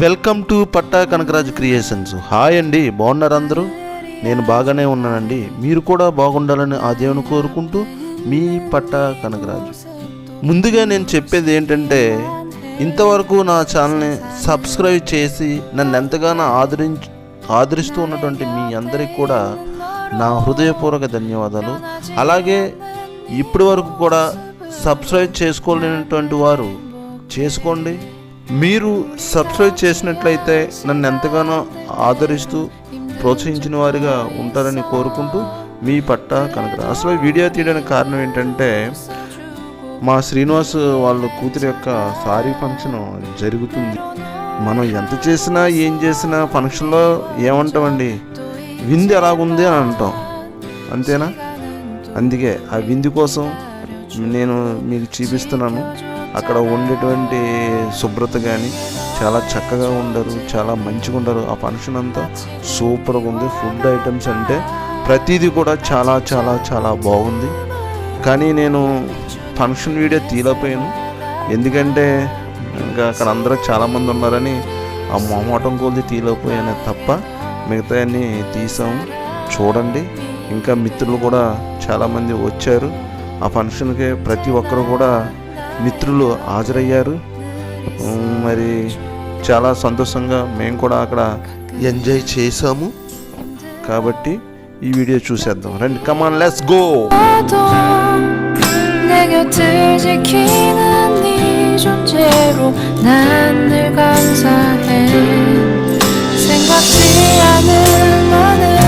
Welcome to Patta Kanakaraju creations. Hi అండి, బాగున్నారు అందరూ? నేను బాగానే ఉన్నానండి. మీరు కూడా బాగుండాలని ఆ దేవుని కోరుకుంటూ మీ పట్టా కనకరాజు. ముందుగా నేను చెప్పేది ఏంటంటే, ఇంతవరకు నా ఛానల్ని సబ్స్క్రైబ్ చేసి నన్ను ఎంతగానో ఆదరిస్తూ ఉన్నటువంటి మీ అందరికి కూడా నా హృదయపూర్వక ధన్యవాదాలు. అలాగే ఇప్పటి వరకు కూడా సబ్స్క్రైబ్ చేసుకోలేనటువంటి వారు చేసుకోండి. మీరు సబ్స్క్రైబ్ చేసినట్లయితే నన్ను ఎంతగానో ఆదరిస్తూ ప్రోత్సహించిన వారిగా ఉంటారని కోరుకుంటూ మీ పట్టా కనకరాజు. అసలు వీడియో తీయడానికి కారణం ఏంటంటే, మా శ్రీనివాస్ వాళ్ళ కూతురి యొక్క సారీ ఫంక్షన్ జరుగుతుంది. మనం ఎంత చేసినా ఏం చేసినా ఫంక్షన్లో ఏమంటామండి, విందు ఎలాగుంది అని అంటాం, అంతేనా? అందుకే ఆ విందు కోసం నేను మీకు చూపిస్తున్నాను. అక్కడ ఉండేటువంటి శుభ్రత కానీ చాలా చక్కగా ఉండరు, చాలా మంచిగా ఉండరు. ఆ ఫంక్షన్ అంతా సూపర్గా ఉంది. ఫుడ్ ఐటమ్స్ అంటే ప్రతిదీ కూడా చాలా చాలా చాలా బాగుంది. కానీ నేను ఫంక్షన్ వీడియో తీయలేకపోయాను, ఎందుకంటే ఇంకా అక్కడ అందరూ చాలామంది ఉన్నారని ఆ మొహమాటం కొద్ది తీయలేకపోయాను తప్ప మిగతా అన్నీ తీసాము. చూడండి, ఇంకా మిత్రులు కూడా చాలామంది వచ్చారు ఆ ఫంక్షన్కి. ప్రతి ఒక్కరు కూడా మిత్రులు హాజరయ్యారు. మరి చాలా సంతోషంగా మేము కూడా అక్కడ ఎంజాయ్ చేసాము. కాబట్టి ఈ వీడియో చూసేద్దాం రండి. కమాన్, లెట్స్ గో. 생각지 않을 너는